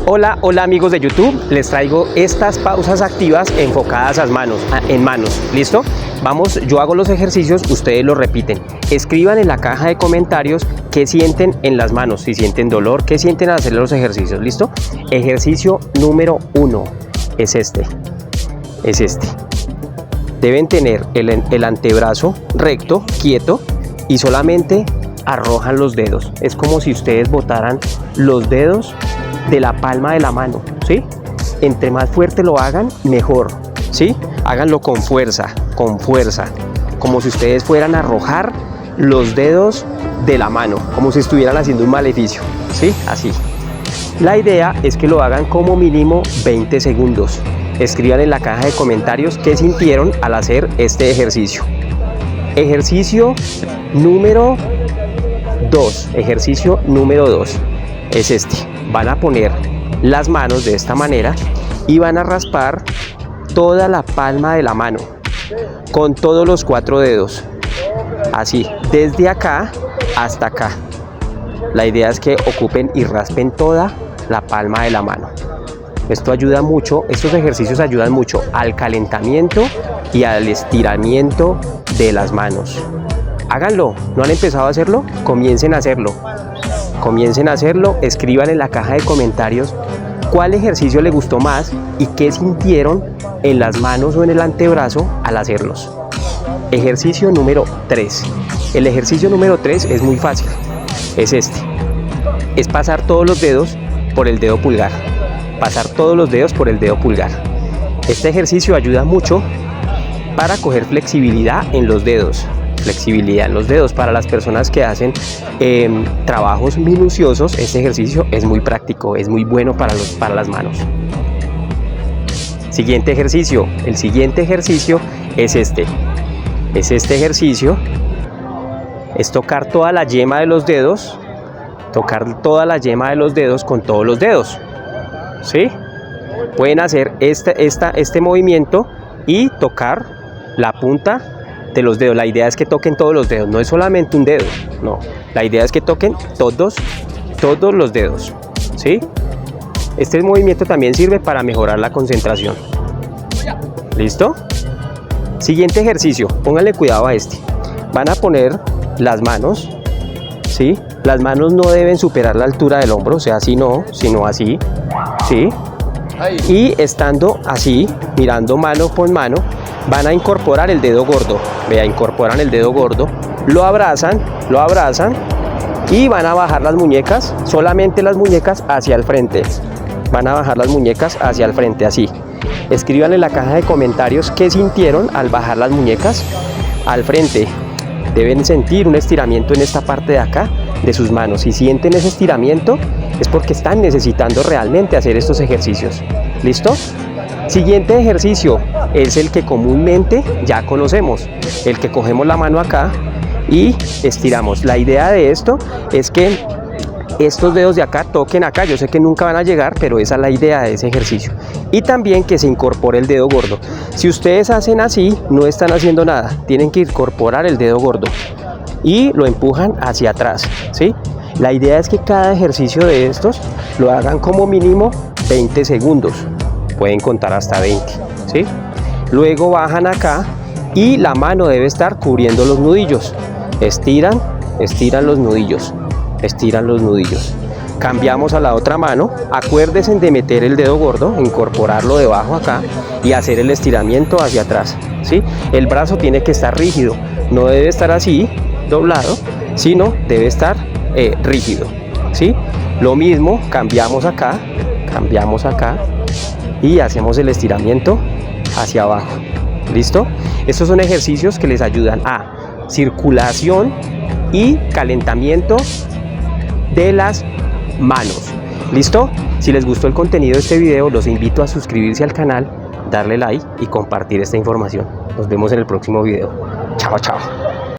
Hola amigos de YouTube, les traigo estas pausas activas enfocadas en manos, ¿listo? Vamos, yo hago los ejercicios, ustedes los repiten. Escriban en la caja de comentarios qué sienten en las manos, si sienten dolor, qué sienten al hacer los ejercicios, ¿listo? Ejercicio número 1 es este. Deben tener el antebrazo recto, quieto, y solamente arrojan los dedos. Es como si ustedes botaran los dedos de la palma de la mano, ¿sí? Entre más fuerte lo hagan, mejor, ¿sí? Háganlo con fuerza, como si ustedes fueran a arrojar los dedos de la mano, como si estuvieran haciendo un maleficio, ¿sí? Así. La idea es que lo hagan como mínimo 20 segundos. Escriban en la caja de comentarios qué sintieron al hacer este ejercicio. Ejercicio número 2. Ejercicio número 2 es este. Van a poner las manos de esta manera y van a raspar toda la palma de la mano con todos los 4 dedos. Así, desde acá hasta acá. La idea es que ocupen y raspen toda la palma de la mano. Esto ayuda mucho, estos ejercicios ayudan mucho al calentamiento y al estiramiento de las manos. Háganlo, ¿no han empezado a hacerlo? Comiencen a hacerlo. Escriban en la caja de comentarios cuál ejercicio les gustó más y qué sintieron en las manos o en el antebrazo al hacerlos. Ejercicio número 3. El ejercicio número 3 es muy fácil, es este. Es pasar todos los dedos por el dedo pulgar. Este ejercicio ayuda mucho para coger flexibilidad en los dedos. Para las personas que hacen trabajos minuciosos, este ejercicio es muy práctico, es muy bueno para las manos. Siguiente ejercicio. El siguiente ejercicio es este. Este ejercicio es tocar toda la yema de los dedos, con todos los dedos, ¿sí? Pueden hacer este movimiento y tocar la punta de los dedos. La idea es que toquen todos los dedos, no es solamente un dedo, no. La idea es que toquen todos los dedos, ¿sí? Este movimiento también sirve para mejorar la concentración. ¿Listo? Siguiente ejercicio, pónganle cuidado a este. Van a poner las manos, ¿sí? Las manos no deben superar la altura del hombro, o sea, así no, sino así, ¿sí? Y estando así, mirando mano con mano, van a incorporar el dedo gordo. Incorporan el dedo gordo, lo abrazan y van a bajar las muñecas, solamente las muñecas hacia el frente. Así. Escriban en la caja de comentarios qué sintieron al bajar las muñecas al frente. Deben sentir un estiramiento en esta parte de acá de sus manos. Si sienten ese estiramiento, es porque están necesitando realmente hacer estos ejercicios. ¿Listo? Siguiente ejercicio es el que comúnmente ya conocemos, el que cogemos la mano acá y estiramos. La idea de esto es que estos dedos de acá toquen acá. Yo sé que nunca van a llegar, pero esa es la idea de ese ejercicio. Y también que se incorpore el dedo gordo. Si ustedes hacen así, no están haciendo nada. Tienen que incorporar el dedo gordo y lo empujan hacia atrás, ¿sí? La idea es que cada ejercicio de estos lo hagan como mínimo 20 segundos. Pueden contar hasta 20, ¿sí? Luego bajan acá y la mano debe estar cubriendo los nudillos. Estiran los nudillos. Cambiamos a la otra mano. Acuérdense de meter el dedo gordo, incorporarlo debajo acá y hacer el estiramiento hacia atrás, ¿sí? El brazo tiene que estar rígido, no debe estar así, doblado, sino debe estar rígido, ¿sí? Lo mismo, cambiamos acá y hacemos el estiramiento hacia abajo. ¿Listo? Estos son ejercicios que les ayudan a circulación y calentamiento de las manos. ¿Listo? Si les gustó el contenido de este video, los invito a suscribirse al canal, darle like y compartir esta información. Nos vemos en el próximo video. Chao, chao.